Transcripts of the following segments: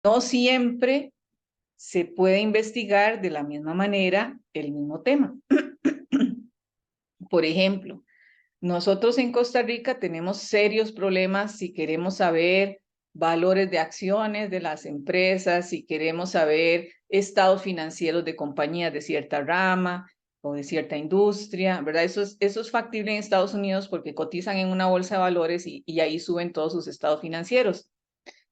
no siempre se puede investigar de la misma manera el mismo tema. Por ejemplo, nosotros en Costa Rica tenemos serios problemas si queremos saber valores de acciones de las empresas, si queremos saber estados financieros de compañías de cierta rama o de cierta industria, ¿verdad? Eso es factible en Estados Unidos porque cotizan en una bolsa de valores y ahí suben todos sus estados financieros.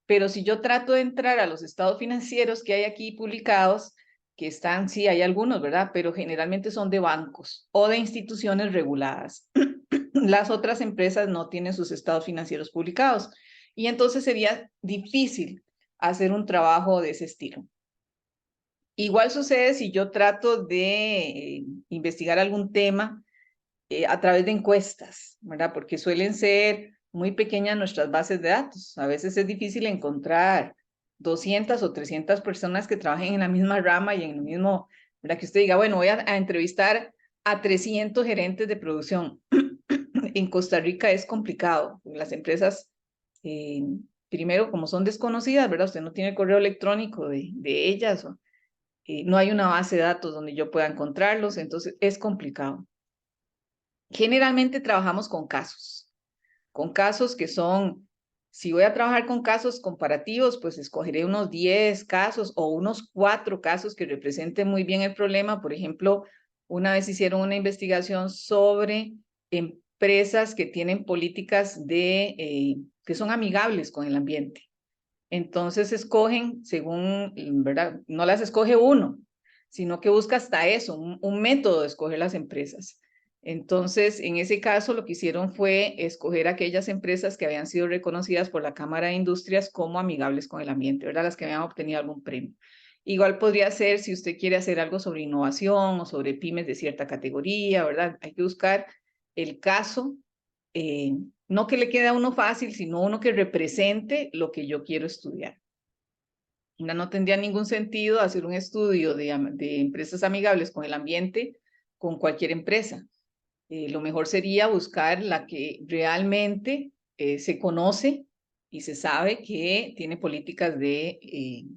Pero si yo trato de entrar a los estados financieros que hay aquí publicados, que están, sí, hay algunos, ¿verdad? Pero generalmente son de bancos o de instituciones reguladas. Las otras empresas no tienen sus estados financieros publicados y entonces sería difícil hacer un trabajo de ese estilo. Igual sucede si yo trato de investigar algún tema a través de encuestas, ¿verdad? Porque suelen ser muy pequeñas nuestras bases de datos. A veces es difícil encontrar 200 o 300 personas que trabajen en la misma rama y en el mismo, ¿verdad? Que usted diga, bueno, voy a entrevistar a 300 gerentes de producción. En Costa Rica es complicado. Las empresas, primero, como son desconocidas, ¿verdad? Usted no tiene correo electrónico de ellas, o, no hay una base de datos donde yo pueda encontrarlos, entonces es complicado. Generalmente trabajamos con casos que son, si voy a trabajar con casos comparativos, pues escogeré unos 10 casos o unos 4 casos que representen muy bien el problema. Por ejemplo, una vez hicieron una investigación sobre empresas que tienen políticas que son amigables con el ambiente. Entonces escogen según, ¿verdad? No las escoge uno, sino que busca hasta eso, un método de escoger las empresas. Entonces, en ese caso, lo que hicieron fue escoger aquellas empresas que habían sido reconocidas por la Cámara de Industrias como amigables con el ambiente, ¿verdad? Las que habían obtenido algún premio. Igual podría ser si usted quiere hacer algo sobre innovación o sobre pymes de cierta categoría, ¿verdad? Hay que buscar el caso, no que le quede a uno fácil, sino uno que represente lo que yo quiero estudiar. No tendría ningún sentido hacer un estudio de empresas amigables con el ambiente con cualquier empresa. Lo mejor sería buscar la que realmente se conoce y se sabe que tiene políticas de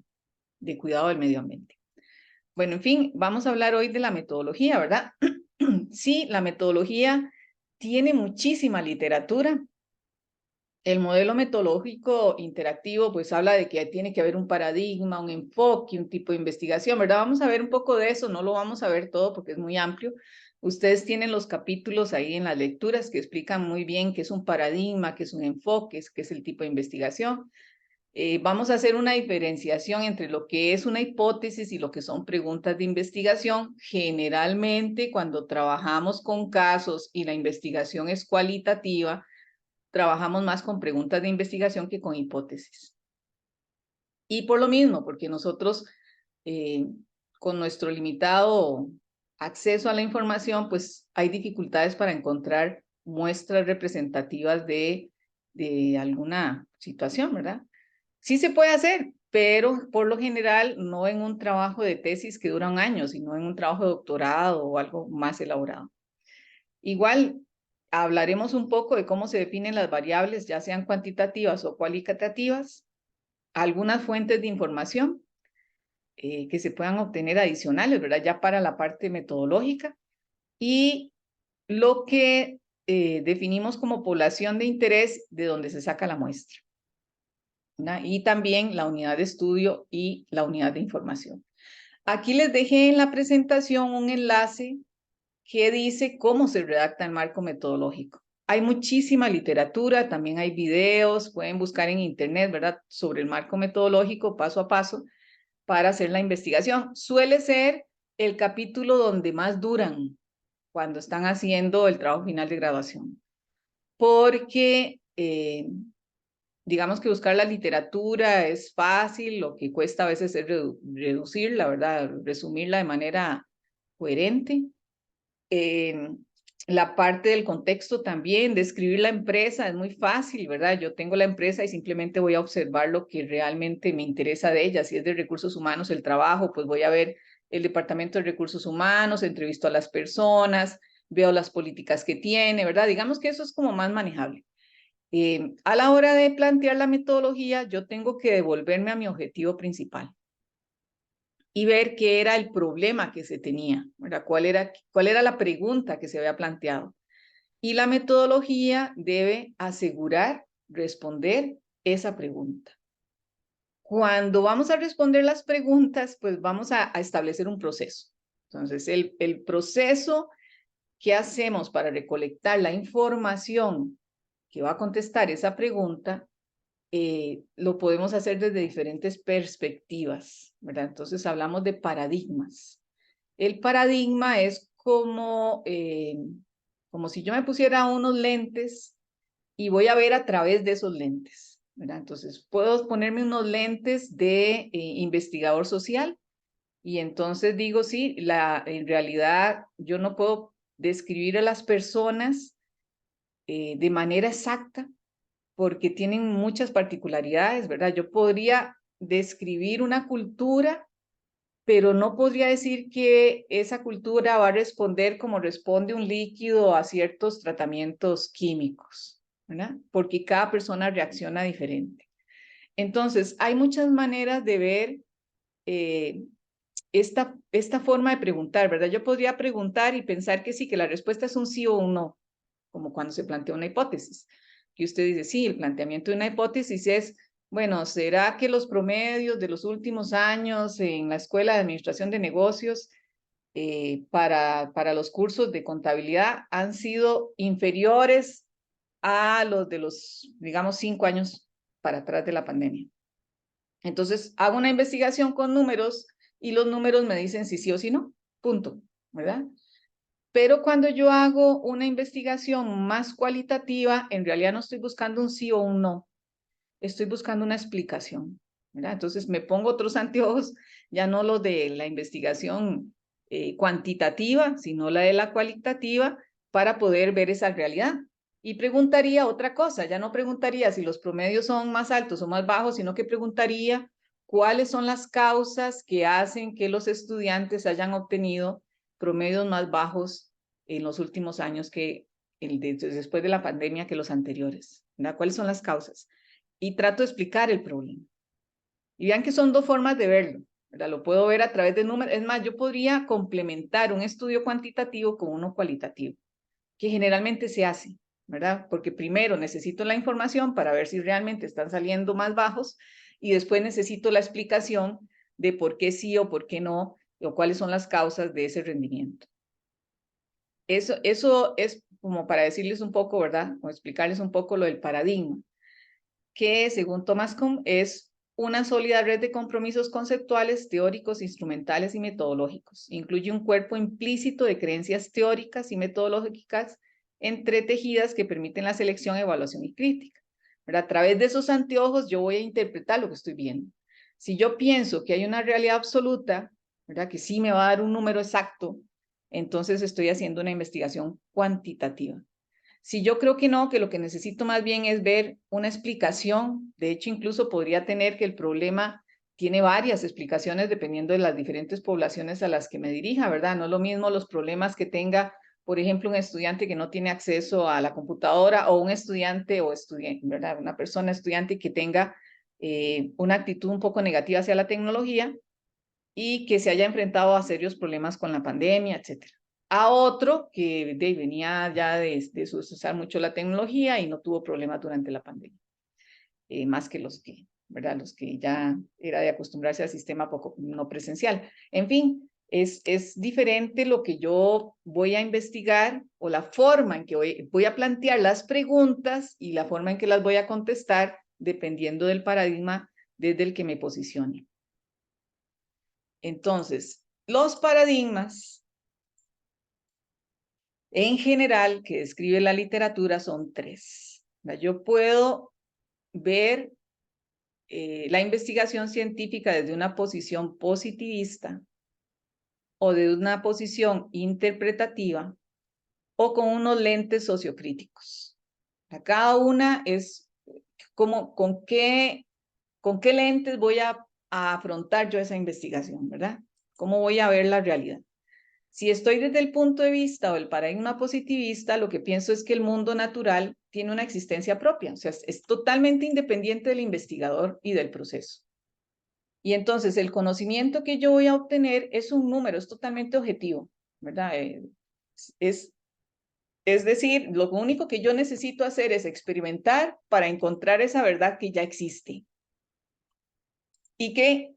cuidado del medio ambiente. Bueno, en fin, vamos a hablar hoy de la metodología, ¿verdad? Sí, la metodología tiene muchísima literatura. El modelo metodológico interactivo pues habla de que tiene que haber un paradigma, un enfoque, un tipo de investigación, ¿verdad? Vamos a ver un poco de eso, no lo vamos a ver todo porque es muy amplio. Ustedes tienen los capítulos ahí en las lecturas que explican muy bien qué es un paradigma, qué es un enfoque, qué es el tipo de investigación. Vamos a hacer una diferenciación entre lo que es una hipótesis y lo que son preguntas de investigación. Generalmente cuando trabajamos con casos y la investigación es cualitativa, trabajamos más con preguntas de investigación que con hipótesis. Y por lo mismo, porque nosotros con nuestro limitado acceso a la información, pues hay dificultades para encontrar muestras representativas de alguna situación, ¿verdad? Sí se puede hacer, pero por lo general no en un trabajo de tesis que dura un año, sino en un trabajo de doctorado o algo más elaborado. Igual hablaremos un poco de cómo se definen las variables, ya sean cuantitativas o cualitativas, algunas fuentes de información que se puedan obtener adicionales, ¿verdad? Ya para la parte metodológica y lo que definimos como población de interés de donde se saca la muestra, ¿verdad? Y también la unidad de estudio y la unidad de información. Aquí les dejé en la presentación un enlace que dice cómo se redacta el marco metodológico. Hay muchísima literatura, también hay videos, pueden buscar en internet, ¿verdad? Sobre el marco metodológico paso a paso para hacer la investigación. Suele ser el capítulo donde más duran cuando están haciendo el trabajo final de graduación, porque digamos que buscar la literatura es fácil, lo que cuesta a veces es reducirla, ¿verdad? Resumirla de manera coherente. La parte del contexto también, describir la empresa es muy fácil, ¿verdad? Yo tengo la empresa y simplemente voy a observar lo que realmente me interesa de ella. Si es de recursos humanos el trabajo, pues voy a ver el departamento de recursos humanos, entrevisto a las personas, veo las políticas que tiene, ¿verdad? Digamos que eso es como más manejable. A la hora de plantear la metodología, yo tengo que devolverme a mi objetivo principal y ver qué era el problema que se tenía, ¿verdad? ¿Cuál era la pregunta que se había planteado? Y la metodología debe asegurar responder esa pregunta. Cuando vamos a responder las preguntas, pues vamos a establecer un proceso. Entonces, el proceso que hacemos para recolectar la información que va a contestar esa pregunta, lo podemos hacer desde diferentes perspectivas, ¿verdad? Entonces, hablamos de paradigmas. El paradigma es como si yo me pusiera unos lentes y voy a ver a través de esos lentes, ¿verdad? Entonces, puedo ponerme unos lentes de investigador social y entonces digo, sí, en realidad yo no puedo describir a las personas de manera exacta porque tienen muchas particularidades, ¿verdad? Yo podría describir una cultura, pero no podría decir que esa cultura va a responder como responde un líquido a ciertos tratamientos químicos, ¿verdad? Porque cada persona reacciona diferente. Entonces, hay muchas maneras de ver eh, esta forma de preguntar, ¿verdad? Yo podría preguntar y pensar que sí, que la respuesta es un sí o un no, como cuando se plantea una hipótesis, que usted dice, sí, el planteamiento de una hipótesis es, bueno, ¿será que los promedios de los últimos años en la Escuela de Administración de Negocios para los cursos de contabilidad han sido inferiores a los de los, digamos, 5 años para atrás de la pandemia? Entonces, hago una investigación con números y los números me dicen si sí o si no, punto, ¿verdad? Pero cuando yo hago una investigación más cualitativa, en realidad no estoy buscando un sí o un no, estoy buscando una explicación, ¿verdad? Entonces me pongo otros anteojos, ya no los de la investigación cuantitativa, sino la de la cualitativa, para poder ver esa realidad. Y preguntaría otra cosa, ya no preguntaría si los promedios son más altos o más bajos, sino que preguntaría cuáles son las causas que hacen que los estudiantes hayan obtenido promedios más bajos en los últimos años después de la pandemia que los anteriores, ¿verdad? ¿Cuáles son las causas? Y trato de explicar el problema. Y vean que son dos formas de verlo, ¿verdad? Lo puedo ver a través de números. Es más, yo podría complementar un estudio cuantitativo con uno cualitativo, que generalmente se hace, ¿verdad? Porque primero necesito la información para ver si realmente están saliendo más bajos y después necesito la explicación de por qué sí o por qué no, o cuáles son las causas de ese rendimiento. Eso es como para decirles un poco, ¿verdad? O explicarles un poco lo del paradigma, que según Thomas Kuhn es una sólida red de compromisos conceptuales, teóricos, instrumentales y metodológicos. Incluye un cuerpo implícito de creencias teóricas y metodológicas entretejidas que permiten la selección, evaluación y crítica. Pero a través de esos anteojos yo voy a interpretar lo que estoy viendo. Si yo pienso que hay una realidad absoluta, ¿verdad? Que sí me va a dar un número exacto, entonces estoy haciendo una investigación cuantitativa. Si yo creo que no, que lo que necesito más bien es ver una explicación, de hecho incluso podría tener que el problema tiene varias explicaciones dependiendo de las diferentes poblaciones a las que me dirija, ¿verdad? No es lo mismo los problemas que tenga, por ejemplo, un estudiante que no tiene acceso a la computadora o un estudiante ¿verdad? Una persona estudiante que tenga una actitud un poco negativa hacia la tecnología y que se haya enfrentado a serios problemas con la pandemia, etcétera. A otro que venía ya de usar mucho la tecnología y no tuvo problemas durante la pandemia, más que ¿verdad? Los que ya era de acostumbrarse al sistema poco no presencial. En fin, es diferente lo que yo voy a investigar o la forma en que voy a plantear las preguntas y la forma en que las voy a contestar dependiendo del paradigma desde el que me posicione. Entonces, los paradigmas en general que describe la literatura son tres. Yo puedo ver la investigación científica desde una posición positivista o de una posición interpretativa o con unos lentes sociocríticos. Cada una es como con qué lentes voy a afrontar yo esa investigación, ¿verdad? ¿Cómo voy a ver la realidad? Si estoy desde el punto de vista o el paradigma positivista, lo que pienso es que el mundo natural tiene una existencia propia, o sea, es totalmente independiente del investigador y del proceso. Y entonces el conocimiento que yo voy a obtener es un número, es totalmente objetivo, ¿verdad? Es decir, lo único que yo necesito hacer es experimentar para encontrar esa verdad que ya existe. Y que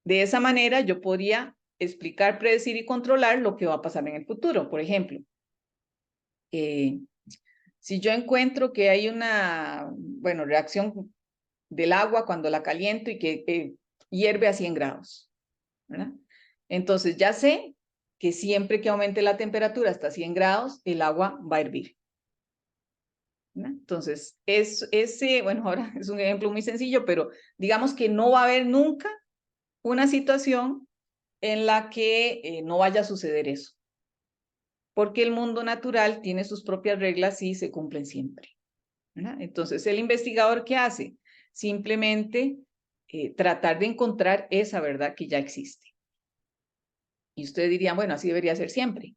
de esa manera yo podría explicar, predecir y controlar lo que va a pasar en el futuro. Por ejemplo, si yo encuentro que hay una, bueno, reacción del agua cuando la caliento y que hierve a 100 grados, ¿verdad? Entonces ya sé que siempre que aumente la temperatura hasta 100 grados, el agua va a hervir, ¿verdad? Entonces, bueno, ahora es un ejemplo muy sencillo, pero digamos que no va a haber nunca una situación en la que no vaya a suceder eso, porque el mundo natural tiene sus propias reglas y se cumplen siempre, ¿verdad? Entonces, el investigador, ¿qué hace? Simplemente tratar de encontrar esa verdad que ya existe. Y ustedes dirían, bueno, así debería ser siempre.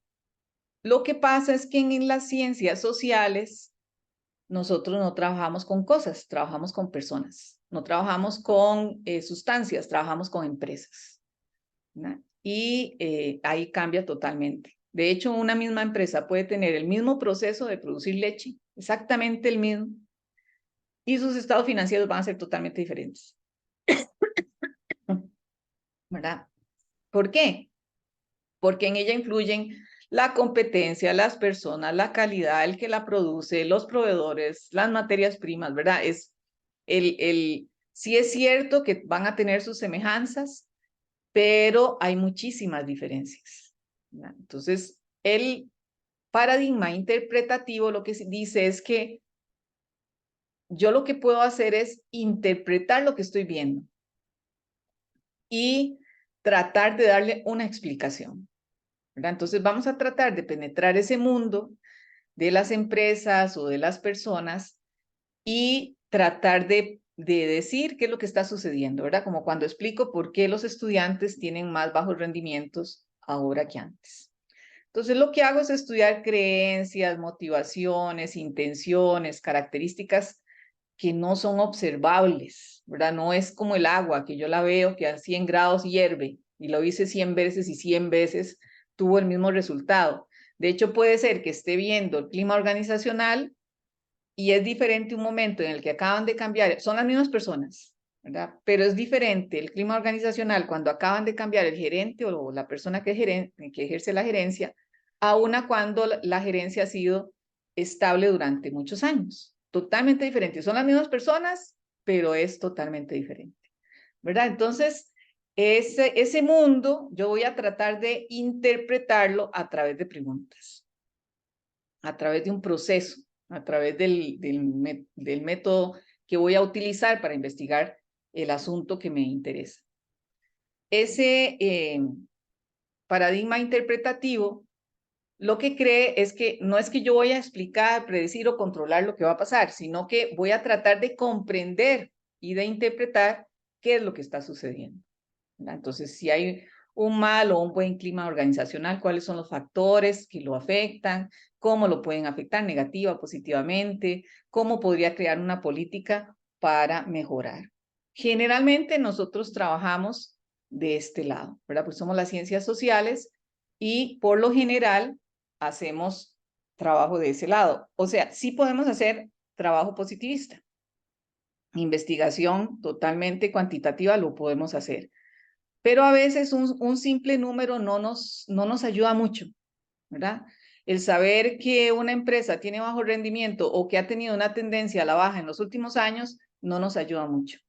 Lo que pasa es que en las ciencias sociales nosotros no trabajamos con cosas, trabajamos con personas, no trabajamos con sustancias, trabajamos con empresas, ¿no? Y ahí cambia totalmente. De hecho, una misma empresa puede tener el mismo proceso de producir leche, exactamente el mismo, y sus estados financieros van a ser totalmente diferentes, ¿verdad? ¿Por qué? Porque en ella influyen la competencia, las personas, la calidad, el que la produce, los proveedores, las materias primas, ¿verdad? Sí es cierto que van a tener sus semejanzas, pero hay muchísimas diferencias, ¿verdad? Entonces, el paradigma interpretativo lo que dice es que yo lo que puedo hacer es interpretar lo que estoy viendo y tratar de darle una explicación, ¿verdad? Entonces vamos a tratar de penetrar ese mundo de las empresas o de las personas y tratar de decir qué es lo que está sucediendo, ¿verdad? Como cuando explico por qué los estudiantes tienen más bajos rendimientos ahora que antes. Entonces lo que hago es estudiar creencias, motivaciones, intenciones, características que no son observables, ¿verdad? No es como el agua, que yo la veo que a 100 grados hierve y lo hice 100 veces y 100 veces tuvo el mismo resultado. De hecho, puede ser que esté viendo el clima organizacional y es diferente un momento en el que acaban de cambiar, son las mismas personas, ¿verdad? Pero es diferente el clima organizacional cuando acaban de cambiar el gerente o la persona que ejerce la gerencia, a una cuando la gerencia ha sido estable durante muchos años. Totalmente diferente. Son las mismas personas, pero es totalmente diferente, ¿verdad? Entonces, ese mundo yo voy a tratar de interpretarlo a través de preguntas, a través de un proceso, a través del método que voy a utilizar para investigar el asunto que me interesa. Ese paradigma interpretativo lo que cree es que no es que yo voy a explicar, predecir o controlar lo que va a pasar, sino que voy a tratar de comprender y de interpretar qué es lo que está sucediendo, ¿verdad? Entonces, si hay un mal o un buen clima organizacional, cuáles son los factores que lo afectan, cómo lo pueden afectar negativa o positivamente, cómo podría crear una política para mejorar. Generalmente nosotros trabajamos de este lado, ¿verdad? Pues somos las ciencias sociales y por lo general hacemos trabajo de ese lado. O sea, sí podemos hacer trabajo positivista. Investigación totalmente cuantitativa lo podemos hacer. Pero a veces un simple número no nos ayuda mucho, ¿verdad? El saber que una empresa tiene bajo rendimiento o que ha tenido una tendencia a la baja en los últimos años no nos ayuda mucho.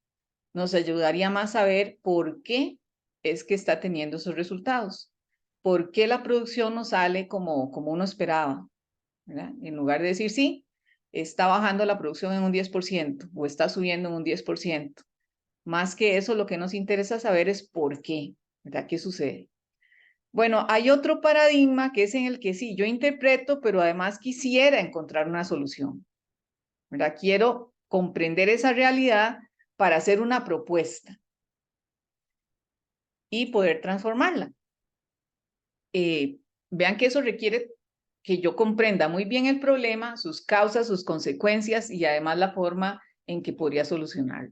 Nos ayudaría más saber por qué es que está teniendo esos resultados. ¿Por qué la producción no sale como uno esperaba? ¿Verdad? En lugar de decir, sí, está bajando la producción en un 10% o está subiendo en un 10%. Más que eso, lo que nos interesa saber es por qué, ¿verdad? ¿Qué sucede? Bueno, hay otro paradigma que es en el que sí, yo interpreto, pero además quisiera encontrar una solución, ¿verdad? Quiero comprender esa realidad para hacer una propuesta y poder transformarla. Vean que eso requiere que yo comprenda muy bien el problema, sus causas, sus consecuencias y además la forma en que podría solucionarlo.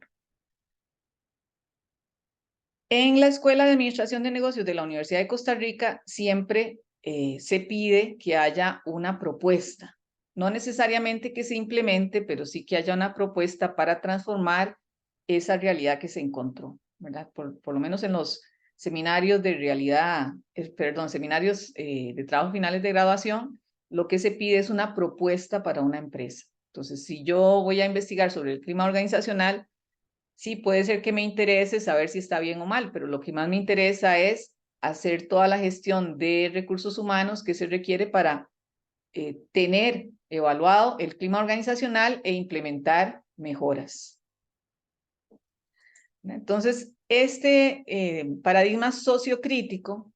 En la Escuela de Administración de Negocios de la Universidad de Costa Rica siempre se pide que haya una propuesta. No necesariamente que se implemente, pero sí que haya una propuesta para transformar esa realidad que se encontró, ¿verdad? Por lo menos en los seminarios de realidad, seminarios de trabajo finales de graduación, lo que se pide es una propuesta para una empresa. Entonces, si yo voy a investigar sobre el clima organizacional, sí, puede ser que me interese saber si está bien o mal, pero lo que más me interesa es hacer toda la gestión de recursos humanos que se requiere para tener evaluado el clima organizacional e implementar mejoras. Entonces, este paradigma sociocrítico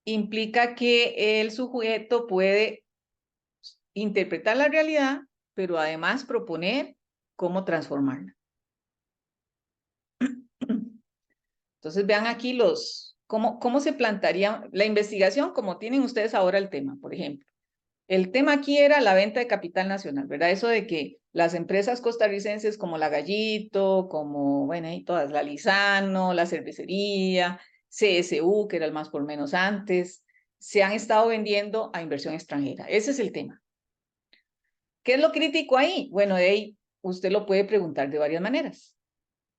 implica que el sujeto puede interpretar la realidad, pero además proponer cómo transformarla. Entonces vean aquí cómo se plantearía la investigación, como tienen ustedes ahora el tema, por ejemplo. El tema aquí era la venta de capital nacional, ¿verdad? Eso de que las empresas costarricenses como la Gallito, como, bueno, y todas, la Lizano, la cervecería, CSU, que era el más por menos antes, se han estado vendiendo a inversión extranjera. Ese es el tema. ¿Qué es lo crítico ahí? Bueno, de ahí usted lo puede preguntar de varias maneras,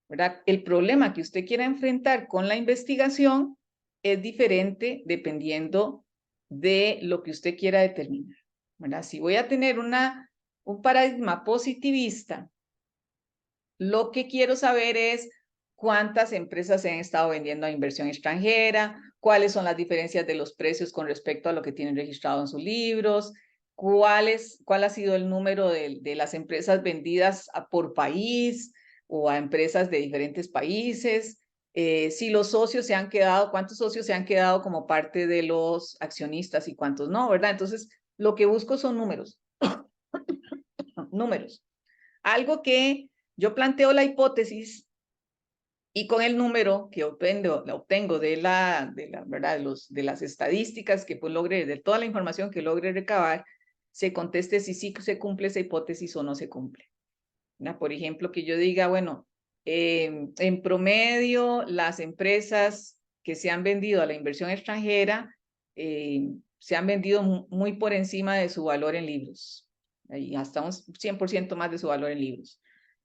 ¿verdad? El problema que usted quiera enfrentar con la investigación es diferente dependiendo de lo que usted quiera determinar, ¿verdad? Si voy a tener un paradigma positivista, lo que quiero saber es cuántas empresas se han estado vendiendo a inversión extranjera, cuáles son las diferencias de los precios con respecto a lo que tienen registrado en sus libros, cuál ha sido el número de las empresas vendidas por país o a empresas de diferentes países, si los socios se han quedado, cuántos socios se han quedado como parte de los accionistas y cuántos no, ¿verdad? Entonces, lo que busco son números. Números. Algo que yo planteo la hipótesis y con el número que obtengo de ¿verdad? De las estadísticas que pues logre, de toda la información que logre recabar, se conteste si sí se cumple esa hipótesis o no se cumple. ¿Verdad? Por ejemplo, que yo diga, bueno, en promedio las empresas que se han vendido a la inversión extranjera se han vendido muy por encima de su valor en libros, y hasta un 100% más de su valor en libros.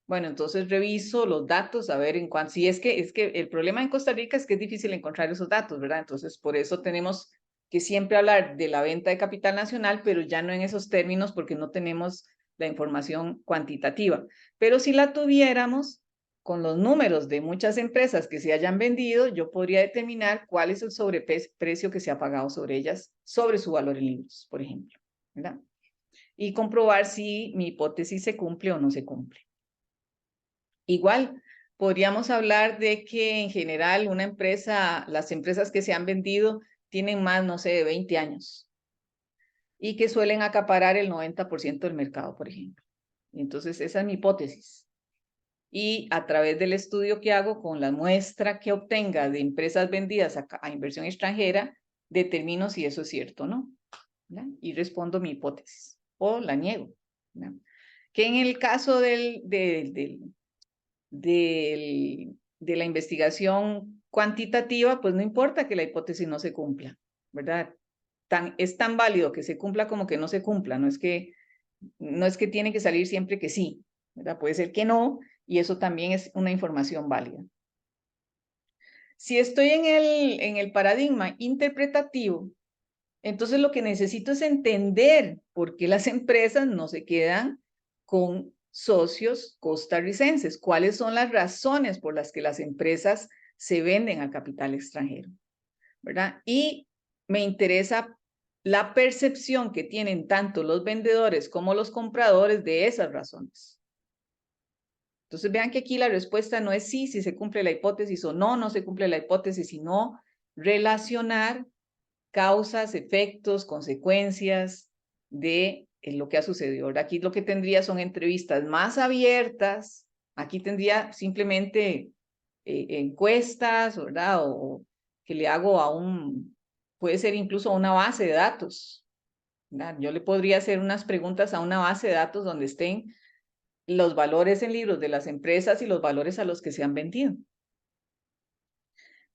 Bueno, entonces reviso los datos a ver en cuánto, si es que el problema en Costa Rica es que es difícil encontrar esos datos, ¿verdad? Entonces, por eso tenemos que siempre hablar de la venta de capital nacional, pero ya no en esos términos porque no tenemos la información cuantitativa. Pero si la tuviéramos, con los números de muchas empresas que se hayan vendido, yo podría determinar cuál es el sobreprecio que se ha pagado sobre ellas, sobre su valor en libros, por ejemplo, ¿verdad? Y comprobar si mi hipótesis se cumple o no se cumple. Igual, podríamos hablar de que en general las empresas que se han vendido tienen más, no sé, de 20 años y que suelen acaparar el 90% del mercado, por ejemplo. Entonces, esa es mi hipótesis. Y a través del estudio que hago con la muestra que obtenga de empresas vendidas a inversión extranjera, determino si eso es cierto o no, ¿verdad? Y respondo mi hipótesis o la niego, ¿verdad? Que en el caso de la investigación cuantitativa, pues no importa que la hipótesis no se cumpla, ¿verdad? Es tan válido que se cumpla como que no se cumpla, no es que tiene que salir siempre que sí, ¿verdad? Puede ser que no, y eso también es una información válida. Si estoy en el paradigma interpretativo, entonces lo que necesito es entender por qué las empresas no se quedan con socios costarricenses, cuáles son las razones por las que las empresas se venden al capital extranjero, ¿verdad? Y me interesa la percepción que tienen tanto los vendedores como los compradores de esas razones. Entonces vean que aquí la respuesta no es sí, si se cumple la hipótesis o no, no se cumple la hipótesis, sino relacionar causas, efectos, consecuencias de lo que ha sucedido. Ahora, aquí lo que tendría son entrevistas más abiertas, aquí tendría simplemente encuestas, ¿verdad? O que le hago puede ser incluso una base de datos, ¿verdad? Yo le podría hacer unas preguntas a una base de datos donde estén los valores en libros de las empresas y los valores a los que se han vendido.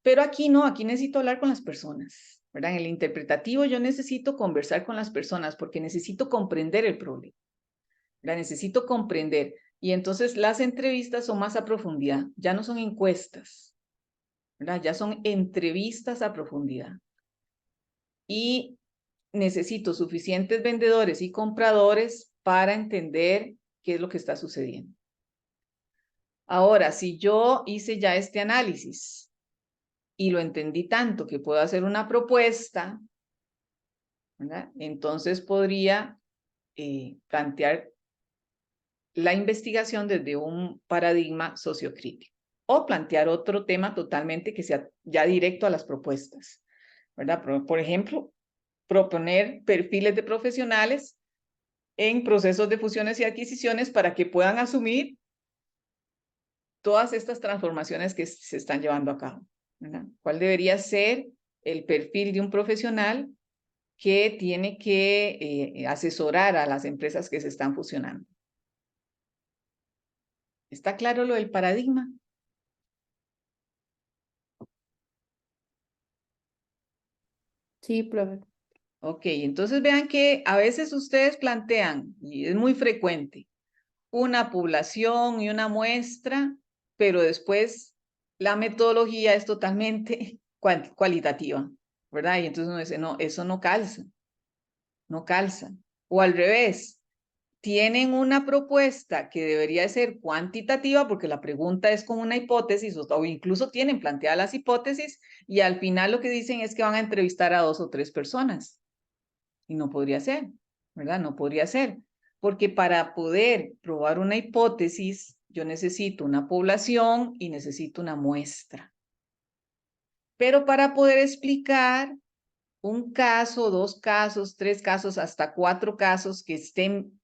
Pero aquí no, aquí necesito hablar con las personas, ¿verdad? En el interpretativo yo necesito conversar con las personas porque necesito comprender el problema, ¿verdad? Necesito comprender. Y entonces las entrevistas son más a profundidad, ya no son encuestas, ¿verdad? Ya son entrevistas a profundidad. Y necesito suficientes vendedores y compradores para entender qué es lo que está sucediendo. Ahora, si yo hice ya este análisis y lo entendí tanto que puedo hacer una propuesta, ¿verdad? Entonces podría plantear la investigación desde un paradigma sociocrítico o plantear otro tema totalmente que sea ya directo a las propuestas, ¿verdad? Por ejemplo, proponer perfiles de profesionales en procesos de fusiones y adquisiciones para que puedan asumir todas estas transformaciones que se están llevando a cabo, ¿verdad? ¿Cuál debería ser el perfil de un profesional que tiene que asesorar a las empresas que se están fusionando? ¿Está claro lo del paradigma? Sí, profe. Ok, entonces vean que a veces ustedes plantean, y es muy frecuente, una población y una muestra, pero después la metodología es totalmente cualitativa, ¿verdad? Y entonces uno dice, no, eso no calza, no calza. O al revés, tienen una propuesta que debería ser cuantitativa porque la pregunta es con una hipótesis o incluso tienen planteadas las hipótesis y al final lo que dicen es que van a entrevistar a 2 o 3 personas. Y no podría ser, ¿verdad? No podría ser, porque para poder probar una hipótesis, yo necesito una población y necesito una muestra. Pero para poder explicar un caso, 2 casos, 3 casos, hasta 4 casos que estén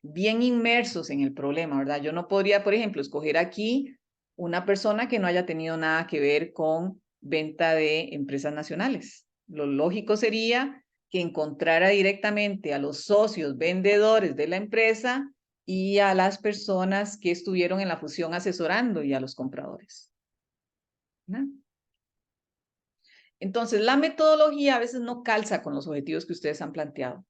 bien inmersos en el problema, ¿verdad? Yo no podría, por ejemplo, escoger aquí una persona que no haya tenido nada que ver con venta de empresas nacionales. Lo lógico sería que encontrara directamente a los socios vendedores de la empresa y a las personas que estuvieron en la fusión asesorando y a los compradores, ¿no? Entonces, la metodología a veces no calza con los objetivos que ustedes han planteado.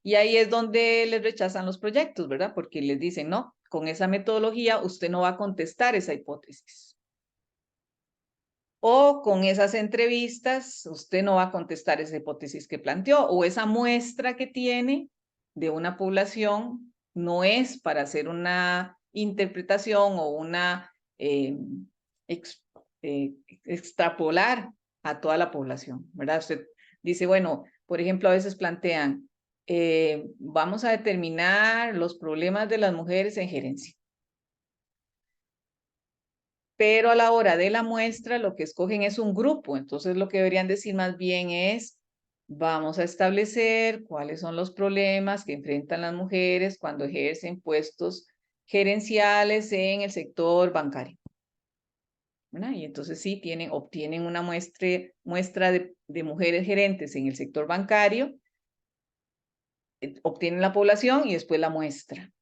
Y ahí es donde les rechazan los proyectos, ¿verdad? Porque les dicen, no, con esa metodología usted no va a contestar esa hipótesis. O con esas entrevistas usted no va a contestar esa hipótesis que planteó. O esa muestra que tiene de una población no es para hacer una interpretación o una extrapolar a toda la población, ¿verdad? Usted dice, bueno, por ejemplo, a veces plantean, vamos a determinar los problemas de las mujeres en gerencia. Pero a la hora de la muestra lo que escogen es un grupo, entonces lo que deberían decir más bien es, vamos a establecer cuáles son los problemas que enfrentan las mujeres cuando ejercen puestos gerenciales en el sector bancario, ¿verdad? Y entonces sí, obtienen una muestra de mujeres gerentes en el sector bancario, obtienen la población y después la muestra,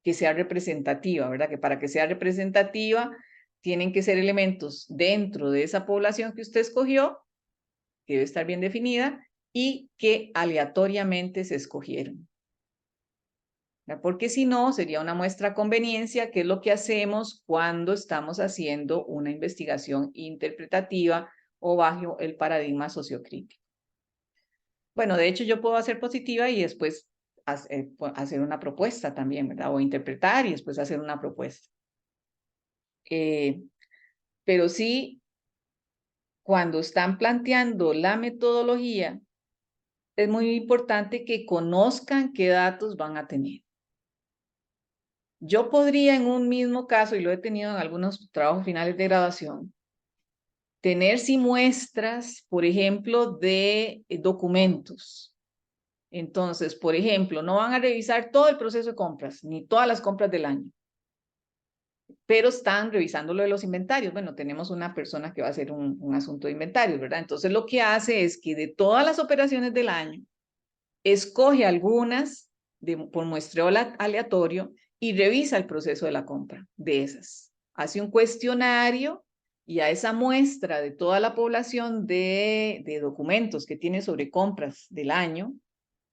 que sea representativa, ¿verdad? Que para que sea representativa tienen que ser elementos dentro de esa población que usted escogió, que debe estar bien definida, y que aleatoriamente se escogieron. ¿Verdad? Porque si no, sería una muestra a conveniencia, que es lo que hacemos cuando estamos haciendo una investigación interpretativa o bajo el paradigma sociocrítico. Bueno, de hecho yo puedo hacer positiva y después hacer una propuesta también, ¿verdad? O interpretar y después hacer una propuesta. Pero sí, cuando están planteando la metodología, es muy importante que conozcan qué datos van a tener. Yo podría en un mismo caso, y lo he tenido en algunos trabajos finales de graduación, tener sí muestras, por ejemplo, de documentos. Entonces, por ejemplo, no van a revisar todo el proceso de compras, ni todas las compras del año. pero están revisando lo de los inventarios. Bueno, tenemos una persona que va a hacer un asunto de inventarios, ¿verdad? Entonces lo que hace es que de todas las operaciones del año, escoge algunas por muestreo aleatorio y revisa el proceso de la compra de esas. Hace un cuestionario y a esa muestra de toda la población de documentos que tiene sobre compras del año,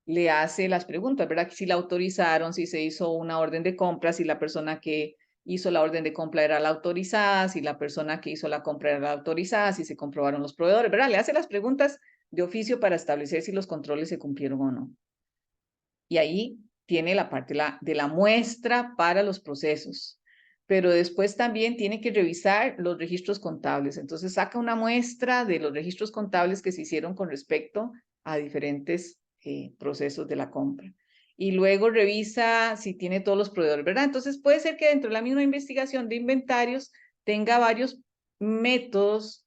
le hace las preguntas, ¿verdad? Si la autorizaron, si se hizo una orden de compra, si la persona que hizo la orden de compra era la autorizada, si la persona que hizo la compra era la autorizada, si se comprobaron los proveedores, ¿verdad? Le hace las preguntas de oficio para establecer si los controles se cumplieron o no. Y ahí tiene la parte de la muestra para los procesos. Pero después también tiene que revisar los registros contables. Entonces saca una muestra de los registros contables que se hicieron con respecto a diferentes procesos de la compra. Y luego revisa si tiene todos los proveedores, ¿verdad? Entonces puede ser que dentro de la misma investigación de inventarios tenga varios métodos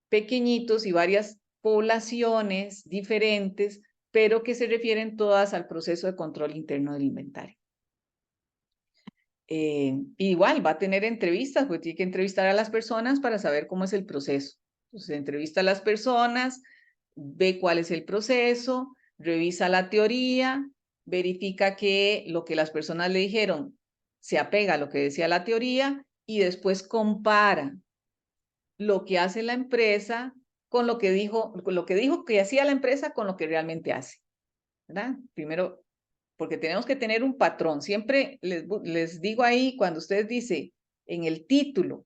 pequeñitos y varias poblaciones diferentes, pero que se refieren todas al proceso de control interno del inventario. Igual va a tener entrevistas, porque tiene que entrevistar a las personas para saber cómo es el proceso. Entonces entrevista a las personas, ve cuál es el proceso, revisa la teoría, verifica que lo que las personas le dijeron se apega a lo que decía la teoría y después compara lo que hace la empresa con lo que dijo que hacía la empresa con lo que realmente hace, ¿verdad? Primero, porque tenemos que tener un patrón. Siempre les digo ahí, cuando usted dice en el título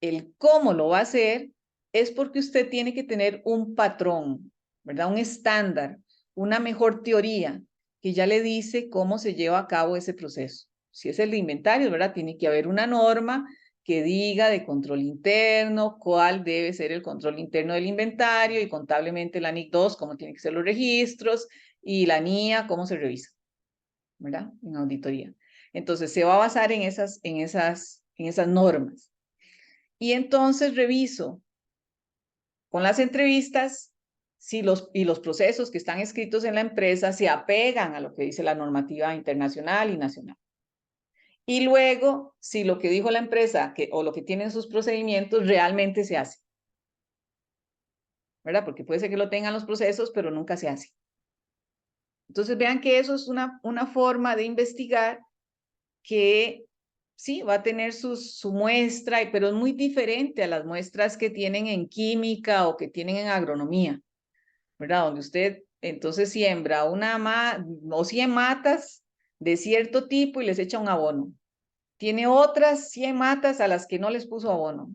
el cómo lo va a hacer, es porque usted tiene que tener un patrón, ¿verdad? Un estándar, una mejor teoría que ya le dice cómo se lleva a cabo ese proceso. Si es el de inventarios, ¿verdad? Tiene que haber una norma que diga de control interno, cuál debe ser el control interno del inventario y contablemente la NIC 2, cómo tienen que ser los registros y la NIA, cómo se revisa, ¿verdad? En auditoría. Entonces se va a basar en esas normas. Y entonces reviso con las entrevistas si los procesos que están escritos en la empresa se apegan a lo que dice la normativa internacional y nacional. Y luego, si lo que dijo la empresa o lo que tienen sus procedimientos realmente se hace. ¿Verdad? Porque puede ser que lo tengan los procesos, pero nunca se hace. Entonces vean que eso es una forma de investigar que sí, va a tener su muestra, pero es muy diferente a las muestras que tienen en química o que tienen en agronomía, ¿verdad? Donde usted entonces siembra o 100 matas de cierto tipo y les echa un abono. Tiene otras 100 matas a las que no les puso abono.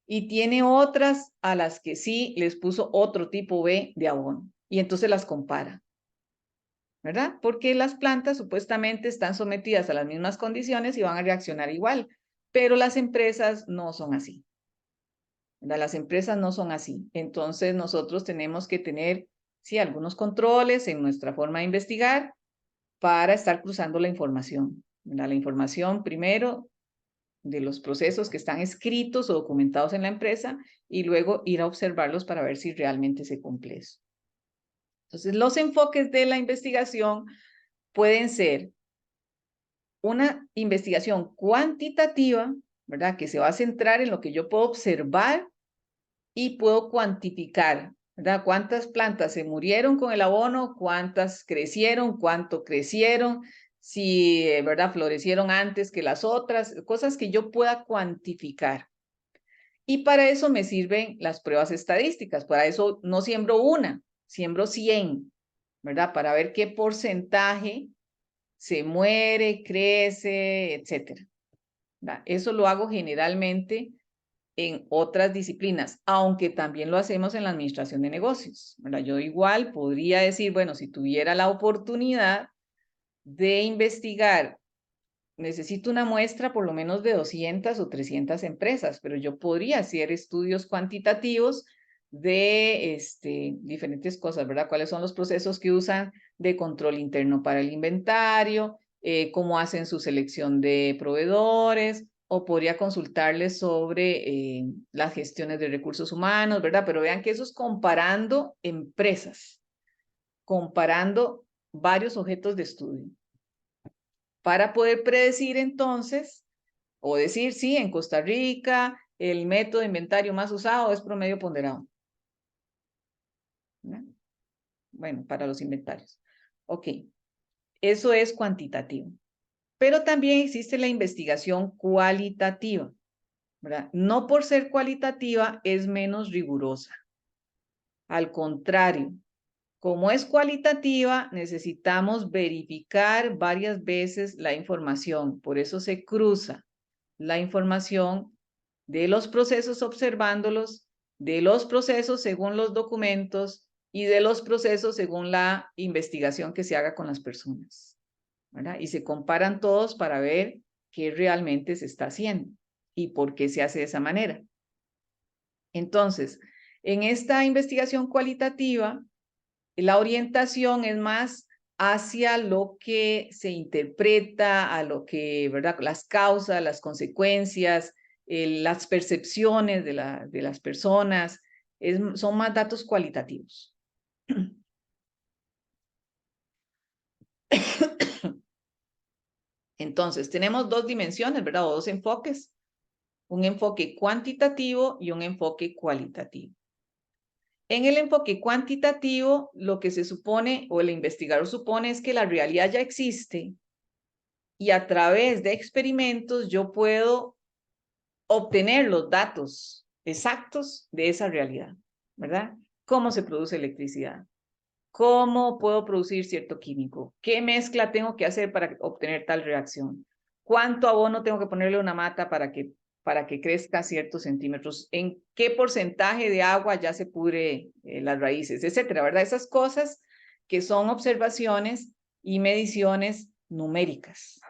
Y tiene otras a las que sí les puso otro tipo B de abono. Y entonces las compara, ¿verdad? Porque las plantas supuestamente están sometidas a las mismas condiciones y van a reaccionar igual, pero las empresas no son así, ¿verdad? Las empresas no son así. Entonces nosotros tenemos que tener, sí, algunos controles en nuestra forma de investigar para estar cruzando la información, ¿verdad? La información primero de los procesos que están escritos o documentados en la empresa y luego ir a observarlos para ver si realmente se cumple eso. Entonces, los enfoques de la investigación pueden ser una investigación cuantitativa, ¿verdad? Que se va a centrar en lo que yo puedo observar y puedo cuantificar, ¿verdad? ¿Cuántas plantas se murieron con el abono? ¿Cuántas crecieron? ¿Cuánto crecieron? Si, ¿verdad? Florecieron antes que las otras, cosas que yo pueda cuantificar. Y para eso me sirven las pruebas estadísticas. Para eso no siembro una, siembro 100, ¿verdad? Para ver qué porcentaje se muere, crece, etcétera. Eso lo hago generalmente en otras disciplinas, aunque también lo hacemos en la administración de negocios, ¿verdad? Yo igual podría decir, bueno, si tuviera la oportunidad de investigar, necesito una muestra por lo menos de 200 o 300 empresas, pero yo podría hacer estudios cuantitativos de diferentes cosas, ¿verdad? ¿Cuáles son los procesos que usan de control interno para el inventario? ¿Cómo hacen su selección de proveedores? O podría consultarles sobre las gestiones de recursos humanos, ¿verdad? Pero vean que eso es comparando empresas, comparando varios objetos de estudio para poder predecir entonces O decir, sí, en Costa Rica el método de inventario más usado es promedio ponderado. ¿No? Bueno, para los inventarios. Ok, eso es cuantitativo. Pero también existe la investigación cualitativa, ¿verdad? No por ser cualitativa es menos rigurosa. Al contrario, como es cualitativa, necesitamos verificar varias veces la información. Por eso se cruza la información de los procesos observándolos, de los procesos según los documentos y de los procesos según la investigación que se haga con las personas, ¿verdad? Y se comparan todos para ver qué realmente se está haciendo y por qué se hace de esa manera. Entonces, en esta investigación cualitativa, la orientación es más hacia lo que se interpreta, a lo que, ¿verdad? Las causas, las consecuencias, las percepciones de las personas, son más datos cualitativos. Entonces, tenemos dos dimensiones, ¿verdad? O dos enfoques, un enfoque cuantitativo y un enfoque cualitativo. En el enfoque cuantitativo, lo que se supone, o el investigador supone, es que la realidad ya existe y a través de experimentos yo puedo obtener los datos exactos de esa realidad, ¿verdad? ¿Cómo se produce electricidad? ¿Cómo puedo producir cierto químico? ¿Qué mezcla tengo que hacer para obtener tal reacción? ¿Cuánto abono tengo que ponerle a una mata para que crezca ciertos centímetros? ¿En qué porcentaje de agua ya se pudre las raíces? Etcétera, ¿verdad? Esas cosas que son observaciones y mediciones numéricas.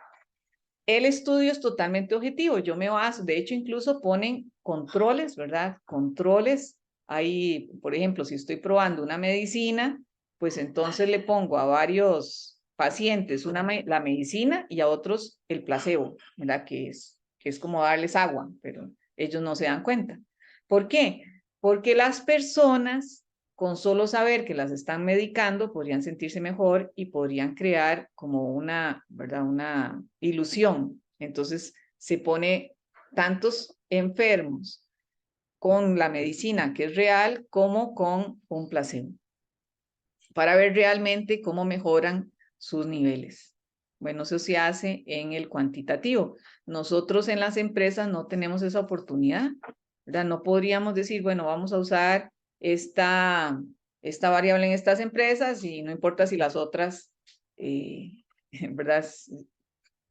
El estudio es totalmente objetivo. Yo me baso, de hecho, incluso ponen controles, ¿verdad? Controles. Ahí, por ejemplo, si estoy probando una medicina, pues entonces le pongo a varios pacientes la medicina y a otros el placebo, ¿verdad? Que es como darles agua, pero ellos no se dan cuenta. ¿Por qué? Porque las personas, con solo saber que las están medicando, podrían sentirse mejor y podrían crear como una, ¿verdad? Una ilusión. Entonces se pone tantos enfermos con la medicina que es real como con un placebo para ver realmente cómo mejoran sus niveles. Bueno, eso se hace en el cuantitativo. Nosotros en las empresas no tenemos esa oportunidad, ¿verdad? No podríamos decir, bueno, vamos a usar esta variable en estas empresas y no importa si las otras, ¿verdad?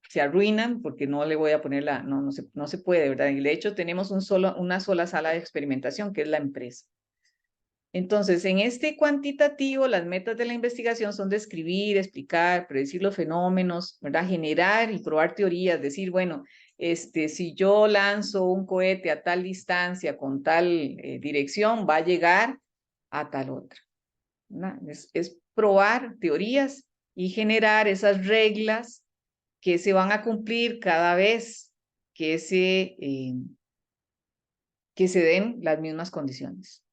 Se arruinan porque no le voy a poner no se puede, ¿verdad? Y de hecho tenemos una sola sala de experimentación, que es la empresa. Entonces, en este cuantitativo, las metas de la investigación son describir, explicar, predecir los fenómenos, ¿verdad? Generar y probar teorías, decir, bueno, si yo lanzo un cohete a tal distancia con tal dirección, va a llegar a tal otra, ¿verdad? Es probar teorías y generar esas reglas que se van a cumplir cada vez que se den las mismas condiciones.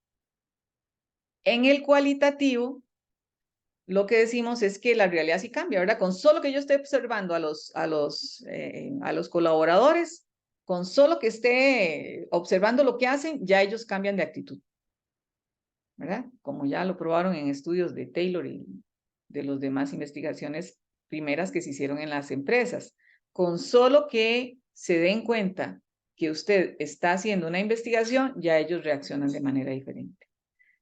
En el cualitativo, lo que decimos es que la realidad sí cambia, ¿verdad? Con solo que yo esté observando a los colaboradores, con solo que esté observando lo que hacen, ya ellos cambian de actitud, ¿verdad? Como ya lo probaron en estudios de Taylor y de las demás investigaciones primeras que se hicieron en las empresas. Con solo que se den cuenta que usted está haciendo una investigación, ya ellos reaccionan de manera diferente.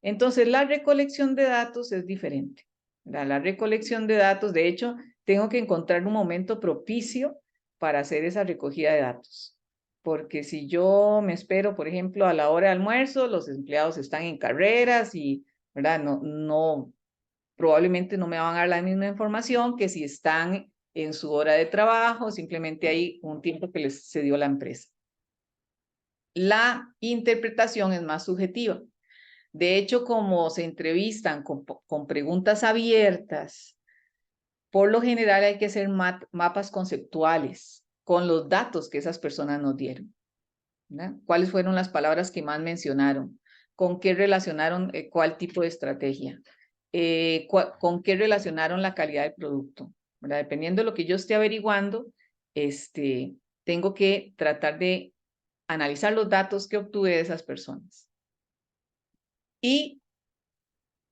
Entonces, la recolección de datos es diferente. La recolección de datos, de hecho, tengo que encontrar un momento propicio para hacer esa recogida de datos. Porque si yo me espero, por ejemplo, a la hora de almuerzo, los empleados están en carreras y, ¿verdad? Probablemente no me van a dar la misma información que si están en su hora de trabajo, simplemente hay un tiempo que les cedió la empresa. La interpretación es más subjetiva. De hecho, como se entrevistan con preguntas abiertas, por lo general hay que hacer mapas conceptuales con los datos que esas personas nos dieron, ¿verdad? ¿Cuáles fueron las palabras que más mencionaron? ¿Con qué relacionaron cuál tipo de estrategia? ¿Con qué relacionaron la calidad del producto? ¿Verdad? Dependiendo de lo que yo esté averiguando, tengo que tratar de analizar los datos que obtuve de esas personas. Y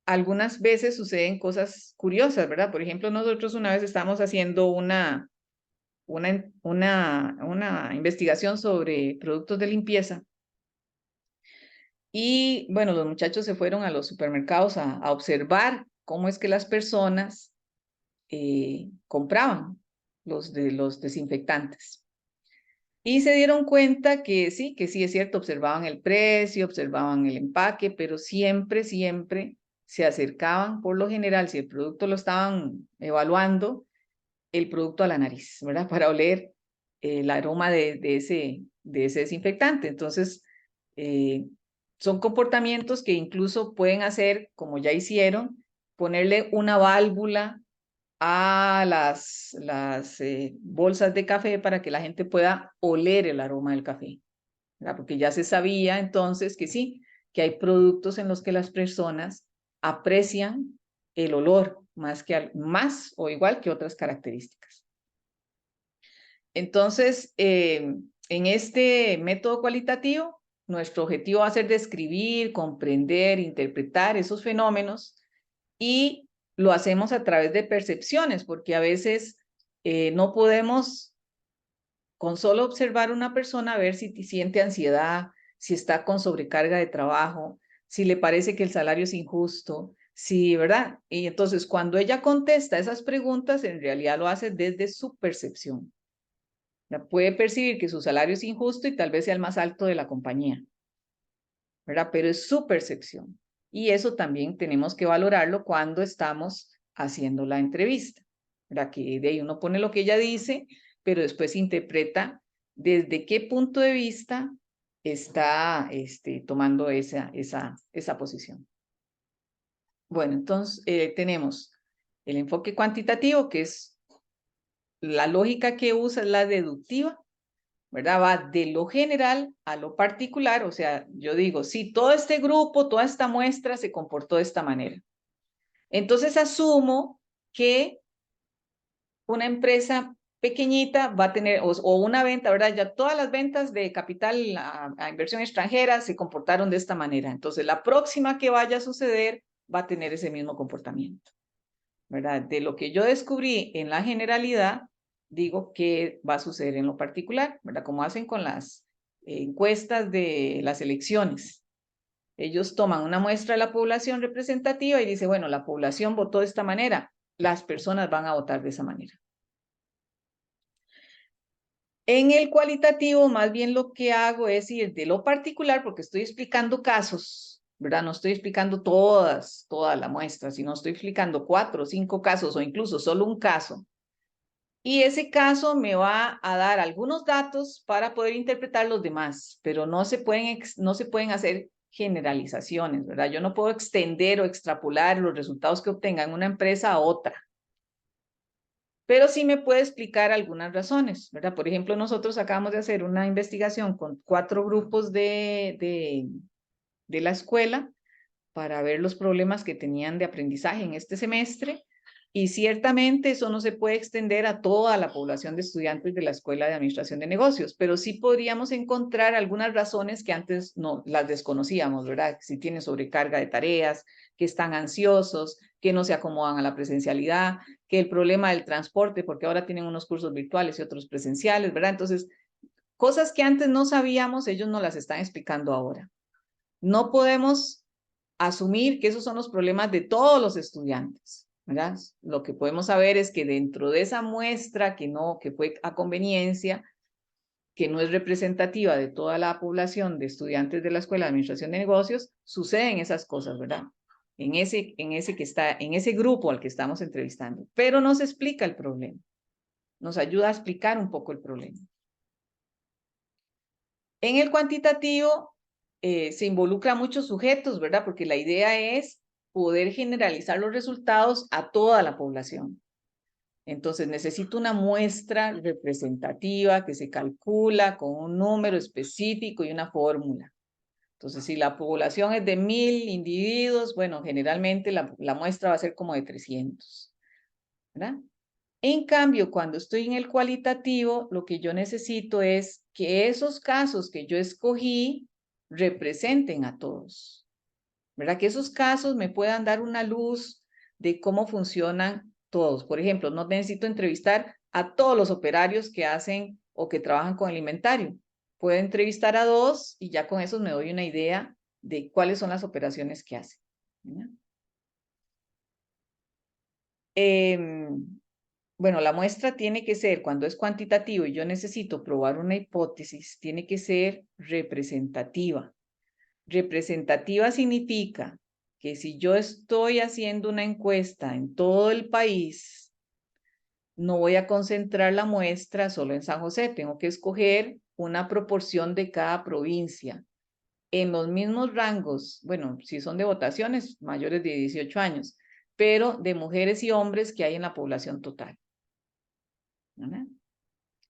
algunas veces suceden cosas curiosas, ¿verdad? Por ejemplo, nosotros una vez estábamos haciendo una investigación sobre productos de limpieza. Y bueno, los muchachos se fueron a los supermercados a observar cómo es que las personas compraban los desinfectantes. Y se dieron cuenta que sí es cierto, observaban el precio, observaban el empaque, pero siempre se acercaban, por lo general, si el producto lo estaban evaluando, el producto a la nariz, ¿verdad? Para oler el aroma de ese desinfectante. Entonces, son comportamientos que incluso pueden hacer, como ya hicieron, ponerle una válvula a las bolsas de café para que la gente pueda oler el aroma del café, ¿verdad? Porque ya se sabía entonces que sí, que hay productos en los que las personas aprecian el olor más o igual que otras características. Entonces, en este método cualitativo, nuestro objetivo va a ser describir, comprender, interpretar esos fenómenos y lo hacemos a través de percepciones, porque a veces no podemos con solo observar una persona ver si siente ansiedad, si está con sobrecarga de trabajo, si le parece que el salario es injusto, si, ¿verdad? Y entonces cuando ella contesta esas preguntas, en realidad lo hace desde su percepción. Puede percibir que su salario es injusto y tal vez sea el más alto de la compañía, ¿verdad? Pero es su percepción. Y eso también tenemos que valorarlo cuando estamos haciendo la entrevista, ¿verdad? Que de ahí uno pone lo que ella dice, pero después interpreta desde qué punto de vista está tomando esa posición. Bueno, entonces tenemos el enfoque cuantitativo, que es la lógica que usa, es la deductiva, ¿verdad? Va de lo general a lo particular, o sea, yo digo, sí, todo este grupo, toda esta muestra se comportó de esta manera. Entonces asumo que una empresa pequeñita va a tener, o una venta, ¿verdad? Ya todas las ventas de capital a inversión extranjera se comportaron de esta manera. Entonces, la próxima que vaya a suceder va a tener ese mismo comportamiento, ¿verdad? De lo que yo descubrí en la generalidad, digo que va a suceder en lo particular, ¿verdad? Como hacen con las encuestas de las elecciones. Ellos toman una muestra de la población representativa y dicen, bueno, la población votó de esta manera, las personas van a votar de esa manera. En el cualitativo, más bien lo que hago es ir de lo particular, porque estoy explicando casos, ¿verdad? No estoy explicando toda la muestra, sino estoy explicando 4 o 5 casos o incluso solo un caso. Y ese caso me va a dar algunos datos para poder interpretar los demás, pero no se pueden hacer generalizaciones, ¿verdad? Yo no puedo extender o extrapolar los resultados que obtenga en una empresa a otra. Pero sí me puede explicar algunas razones, ¿verdad? Por ejemplo, nosotros acabamos de hacer una investigación con 4 grupos de la escuela para ver los problemas que tenían de aprendizaje en este semestre. Y ciertamente eso no se puede extender a toda la población de estudiantes de la Escuela de Administración de Negocios, pero sí podríamos encontrar algunas razones que antes no las desconocíamos, ¿verdad? Si tienen sobrecarga de tareas, que están ansiosos, que no se acomodan a la presencialidad, que el problema del transporte, porque ahora tienen unos cursos virtuales y otros presenciales, ¿verdad? Entonces, cosas que antes no sabíamos, ellos nos las están explicando ahora. No podemos asumir que esos son los problemas de todos los estudiantes, ¿verdad? Lo que podemos saber es que dentro de esa muestra que fue a conveniencia, que no es representativa de toda la población de estudiantes de la Escuela de Administración de Negocios, suceden esas cosas, ¿verdad? En ese grupo al que estamos entrevistando, pero nos explica el problema, nos ayuda a explicar un poco el problema. En el cuantitativo se involucra a muchos sujetos, ¿verdad? Porque la idea es poder generalizar los resultados a toda la población. Entonces necesito una muestra representativa que se calcula con un número específico y una fórmula. Entonces, si la población es de 1000 individuos, bueno, generalmente la muestra va a ser como de 300, ¿verdad? En cambio, cuando estoy en el cualitativo, lo que yo necesito es que esos casos que yo escogí representen a todos, ¿verdad? Que esos casos me puedan dar una luz de cómo funcionan todos. Por ejemplo, no necesito entrevistar a todos los operarios que hacen o que trabajan con el inventario. Puedo entrevistar a 2 y ya con eso me doy una idea de cuáles son las operaciones que hacen, ¿verdad? Bueno, la muestra tiene que ser, cuando es cuantitativo y yo necesito probar una hipótesis, tiene que ser representativa. Representativa significa que si yo estoy haciendo una encuesta en todo el país, no voy a concentrar la muestra solo en San José, tengo que escoger una proporción de cada provincia en los mismos rangos, bueno, si son de votaciones, mayores de 18 años, pero de mujeres y hombres que hay en la población total, ¿verdad?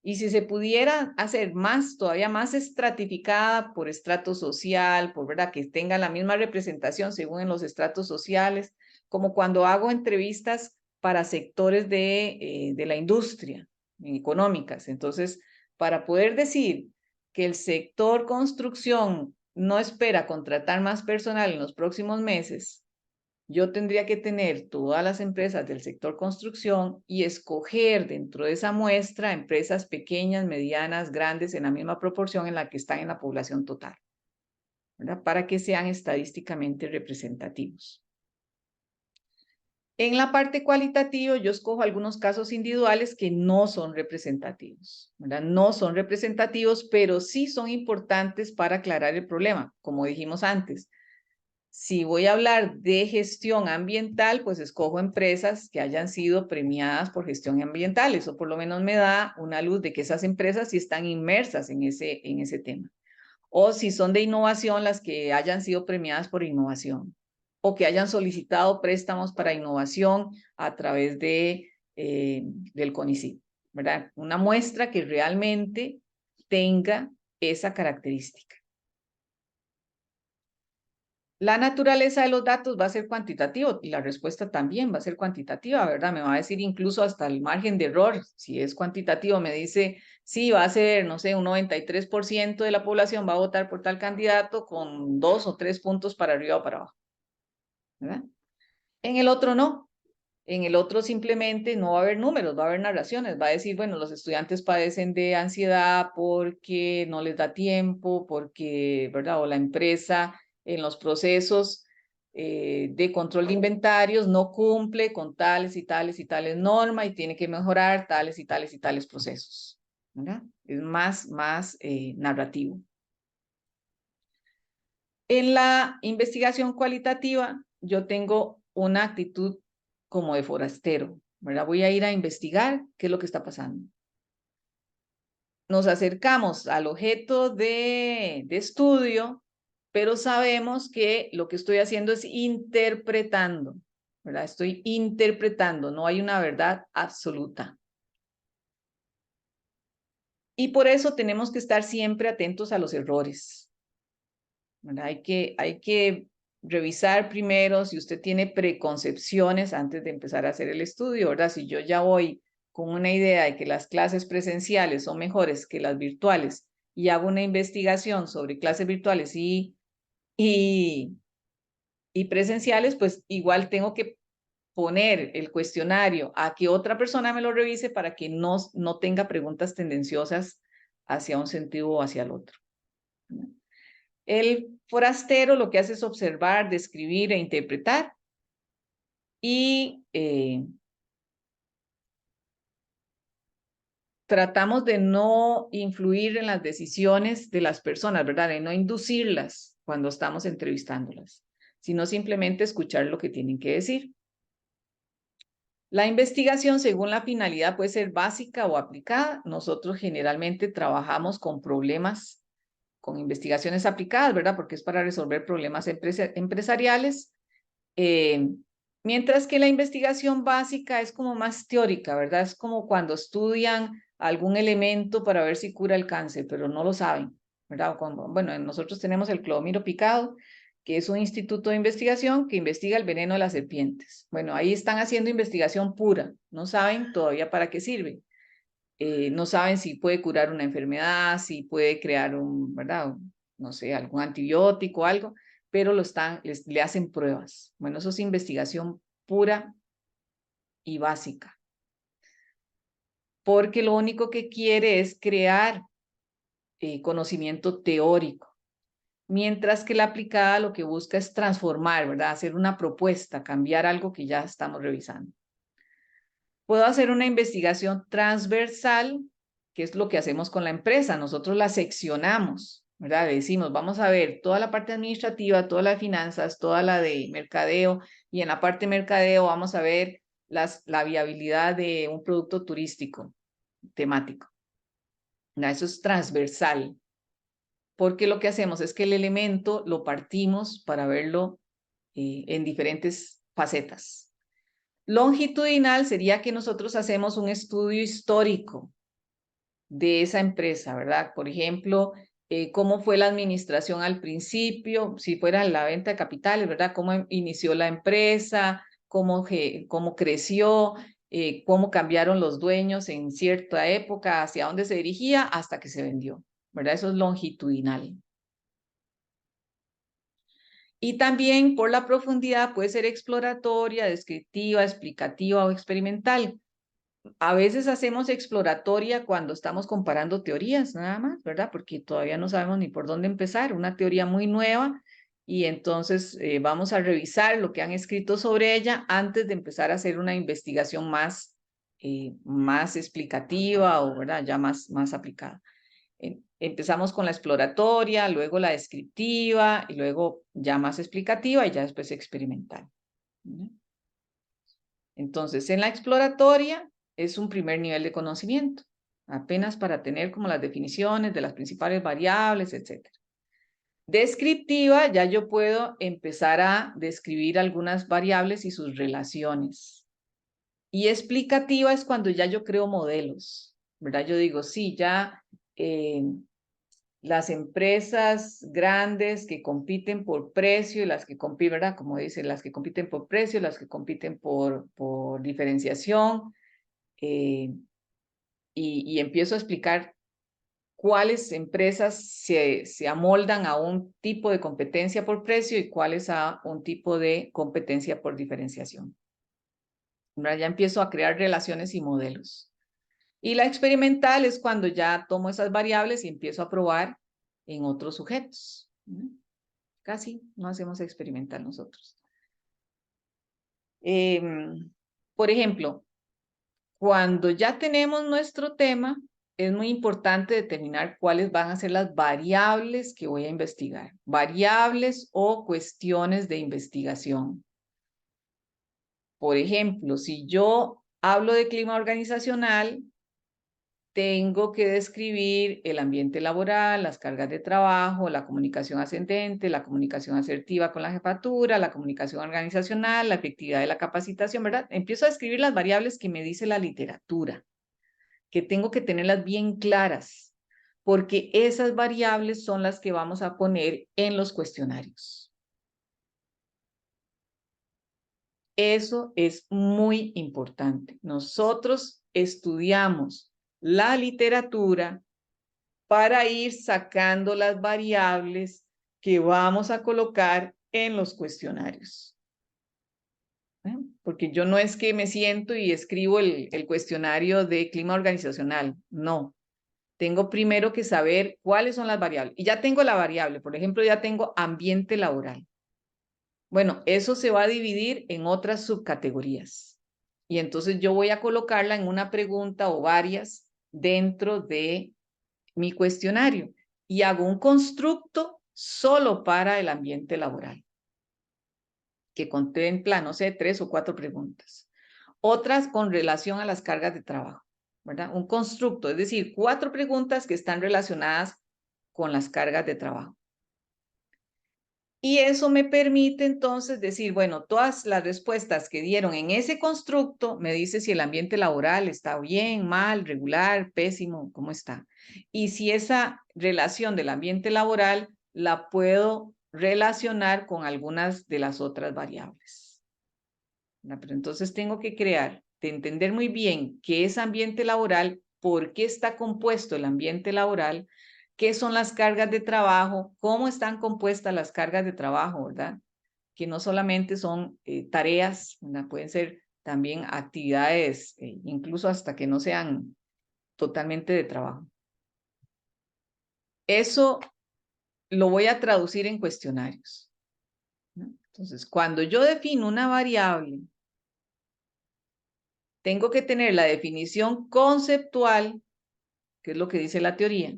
Y si se pudiera hacer más, todavía más estratificada por estrato social, por verdad, que tenga la misma representación según en los estratos sociales, como cuando hago entrevistas para sectores de la industria, económicas. Entonces, para poder decir que el sector construcción no espera contratar más personal en los próximos meses, yo tendría que tener todas las empresas del sector construcción y escoger dentro de esa muestra empresas pequeñas, medianas, grandes, en la misma proporción en la que están en la población total, ¿verdad? Para que sean estadísticamente representativos. En la parte cualitativa, yo escojo algunos casos individuales que no son representativos, ¿verdad? No son representativos, pero sí son importantes para aclarar el problema, como dijimos antes. Si voy a hablar de gestión ambiental, pues escojo empresas que hayan sido premiadas por gestión ambiental. Eso por lo menos me da una luz de que esas empresas sí están inmersas en ese tema. O si son de innovación, las que hayan sido premiadas por innovación. O que hayan solicitado préstamos para innovación a través del CONICYT, ¿verdad? Una muestra que realmente tenga esa característica. La naturaleza de los datos va a ser cuantitativo y la respuesta también va a ser cuantitativa, ¿verdad? Me va a decir incluso hasta el margen de error. Si es cuantitativo, me dice, sí, va a ser, no sé, un 93% de la población va a votar por tal candidato con 2 o 3 puntos para arriba o para abajo, ¿verdad? En el otro no. En el otro simplemente no va a haber números, va a haber narraciones. Va a decir, bueno, los estudiantes padecen de ansiedad porque no les da tiempo, porque, ¿verdad? O la empresa en los procesos de control de inventarios no cumple con tales y tales y tales normas y tiene que mejorar tales y tales y tales procesos, ¿verdad? Es más narrativo. En la investigación cualitativa, yo tengo una actitud como de forastero, ¿verdad? Voy a ir a investigar qué es lo que está pasando. Nos acercamos al objeto de estudio, pero sabemos que lo que estoy haciendo es interpretando, ¿verdad? Estoy interpretando, no hay una verdad absoluta. Y por eso tenemos que estar siempre atentos a los errores, ¿verdad? Hay que revisar primero si usted tiene preconcepciones antes de empezar a hacer el estudio, ¿verdad? Si yo ya voy con una idea de que las clases presenciales son mejores que las virtuales y hago una investigación sobre clases virtuales y presenciales, pues igual tengo que poner el cuestionario a que otra persona me lo revise para que no tenga preguntas tendenciosas hacia un sentido o hacia el otro, ¿no? El forastero lo que hace es observar, describir e interpretar y tratamos de no influir en las decisiones de las personas, ¿verdad? De no inducirlas cuando estamos entrevistándolas, sino simplemente escuchar lo que tienen que decir. La investigación, según la finalidad, puede ser básica o aplicada. Nosotros generalmente trabajamos con problemas, con investigaciones aplicadas, ¿verdad? Porque es para resolver problemas empresariales. Mientras que la investigación básica es como más teórica, ¿verdad? Es como cuando estudian algún elemento para ver si cura el cáncer, pero no lo saben, ¿verdad? Bueno, nosotros tenemos el clomiro picado que es un instituto de investigación que investiga el veneno de las serpientes. Bueno, ahí están haciendo investigación pura, no saben todavía para qué sirve. No saben si puede curar una enfermedad, si puede crear ¿verdad? No sé, algún antibiótico o algo, pero le hacen pruebas. Bueno, eso es investigación pura y básica. Porque lo único que quiere es crear conocimiento teórico. Mientras que la aplicada lo que busca es transformar, ¿verdad? Hacer una propuesta, cambiar algo que ya estamos revisando. Puedo hacer una investigación transversal, que es lo que hacemos con la empresa. Nosotros la seccionamos, ¿verdad? Decimos, vamos a ver toda la parte administrativa, toda la de finanzas, toda la de mercadeo, y en la parte de mercadeo vamos a ver la viabilidad de un producto turístico temático. Eso es transversal, porque lo que hacemos es que el elemento lo partimos para verlo en diferentes facetas. Longitudinal sería que nosotros hacemos un estudio histórico de esa empresa, ¿verdad? Por ejemplo, cómo fue la administración al principio, si fuera la venta de capitales, ¿verdad? Cómo inició la empresa, cómo creció, cómo cambiaron los dueños en cierta época, hacia dónde se dirigía hasta que se vendió, ¿verdad? Eso es longitudinal. Y también por la profundidad puede ser exploratoria, descriptiva, explicativa o experimental. A veces hacemos exploratoria cuando estamos comparando teorías, nada más, ¿verdad? Porque todavía no sabemos ni por dónde empezar, una teoría muy nueva, y entonces vamos a revisar lo que han escrito sobre ella antes de empezar a hacer una investigación más explicativa o, ¿verdad? Ya más aplicada. Empezamos con la exploratoria, luego la descriptiva, y luego ya más explicativa y ya después experimental. Entonces, en la exploratoria es un primer nivel de conocimiento, apenas para tener como las definiciones de las principales variables, etc. Descriptiva, ya yo puedo empezar a describir algunas variables y sus relaciones. Y explicativa es cuando ya yo creo modelos, ¿verdad? Yo digo, sí, ya las empresas grandes que compiten por precio y las que compiten, ¿verdad? Como dice, las que compiten por precio, las que compiten por diferenciación, y empiezo a explicar cuáles empresas se amoldan a un tipo de competencia por precio y cuáles a un tipo de competencia por diferenciación. ¿Verdad? Ya empiezo a crear relaciones y modelos. Y la experimental es cuando ya tomo esas variables y empiezo a probar en otros sujetos. Casi no hacemos experimental nosotros. Por ejemplo, cuando ya tenemos nuestro tema, es muy importante determinar cuáles van a ser las variables que voy a investigar. Variables o cuestiones de investigación. Por ejemplo, si yo hablo de clima organizacional, tengo que describir el ambiente laboral, las cargas de trabajo, la comunicación ascendente, la comunicación asertiva con la jefatura, la comunicación organizacional, la efectividad de la capacitación, ¿verdad? Empiezo a describir las variables que me dice la literatura, que tengo que tenerlas bien claras, porque esas variables son las que vamos a poner en los cuestionarios. Eso es muy importante. Nosotros estudiamos la literatura para ir sacando las variables que vamos a colocar en los cuestionarios. Porque yo no es que me siento y escribo el cuestionario de clima organizacional, no. Tengo primero que saber cuáles son las variables. Y ya tengo la variable, por ejemplo, ya tengo ambiente laboral. Bueno, eso se va a dividir en otras subcategorías. Y entonces yo voy a colocarla en una pregunta o varias dentro de mi cuestionario y hago un constructo solo para el ambiente laboral, que contempla, no sé, 3 o 4 preguntas. Otras con relación a las cargas de trabajo, ¿verdad? Un constructo, es decir, 4 preguntas que están relacionadas con las cargas de trabajo. Y eso me permite entonces decir, bueno, todas las respuestas que dieron en ese constructo me dice si el ambiente laboral está bien, mal, regular, pésimo, cómo está. Y si esa relación del ambiente laboral la puedo relacionar con algunas de las otras variables. Pero entonces tengo que entender muy bien qué es ambiente laboral, por qué está compuesto el ambiente laboral, qué son las cargas de trabajo, cómo están compuestas las cargas de trabajo, ¿verdad? Que no solamente son tareas, ¿verdad? Pueden ser también actividades, incluso hasta que no sean totalmente de trabajo. Eso lo voy a traducir en cuestionarios, ¿no? Entonces, cuando yo defino una variable, tengo que tener la definición conceptual, que es lo que dice la teoría.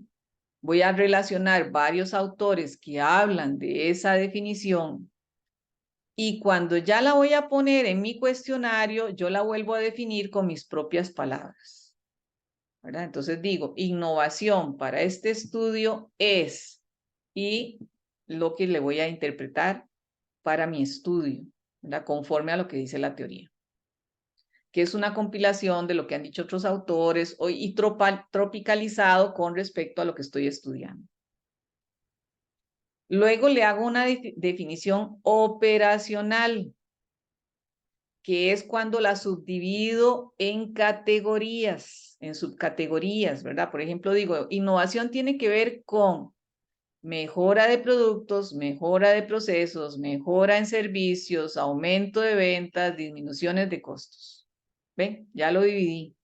Voy a relacionar varios autores que hablan de esa definición y cuando ya la voy a poner en mi cuestionario, yo la vuelvo a definir con mis propias palabras, ¿verdad? Entonces digo, innovación para este estudio es, y lo que le voy a interpretar para mi estudio, ¿verdad? Conforme a lo que dice la teoría, que es una compilación de lo que han dicho otros autores y tropicalizado con respecto a lo que estoy estudiando. Luego le hago una definición operacional, que es cuando la subdivido en categorías, en subcategorías, ¿verdad? Por ejemplo, digo, innovación tiene que ver con mejora de productos, mejora de procesos, mejora en servicios, aumento de ventas, disminuciones de costos. ¿Ven? Ya lo dividí.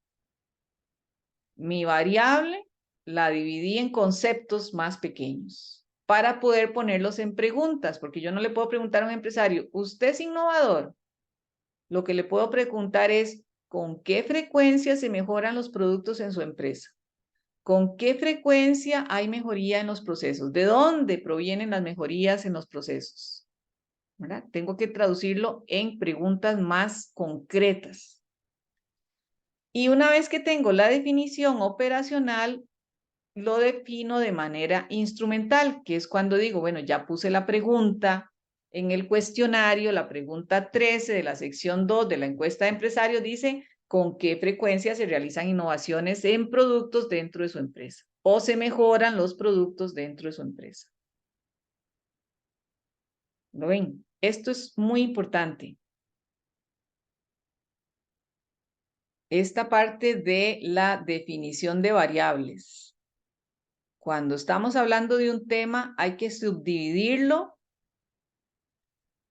Mi variable la dividí en conceptos más pequeños para poder ponerlos en preguntas, porque yo no le puedo preguntar a un empresario, ¿usted es innovador? Lo que le puedo preguntar es, ¿con qué frecuencia se mejoran los productos en su empresa? ¿Con qué frecuencia hay mejoría en los procesos? ¿De dónde provienen las mejorías en los procesos? ¿Verdad? Tengo que traducirlo en preguntas más concretas. Y una vez que tengo la definición operacional, lo defino de manera instrumental, que es cuando digo, bueno, ya puse la pregunta en el cuestionario, la pregunta 13 de la sección 2 de la encuesta de empresarios dice, ¿con qué frecuencia se realizan innovaciones en productos dentro de su empresa? O se mejoran los productos dentro de su empresa. ¿Lo ven? Esto es muy importante. Esta parte de la definición de variables. Cuando estamos hablando de un tema, hay que subdividirlo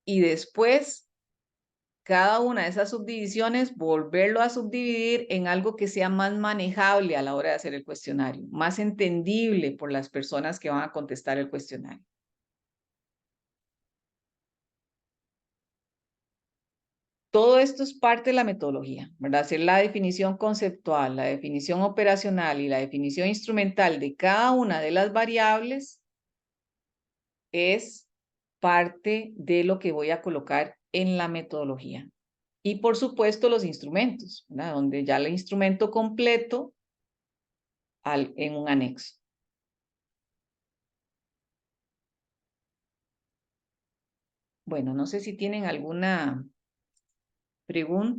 y después cada una de esas subdivisiones volverlo a subdividir en algo que sea más manejable a la hora de hacer el cuestionario, más entendible por las personas que van a contestar el cuestionario. Todo esto es parte de la metodología, ¿verdad? Hacer la definición conceptual, la definición operacional y la definición instrumental de cada una de las variables es parte de lo que voy a colocar en la metodología. Y por supuesto los instrumentos, ¿verdad? Donde ya el instrumento completo en un anexo. Bueno, no sé si tienen alguna pregunta.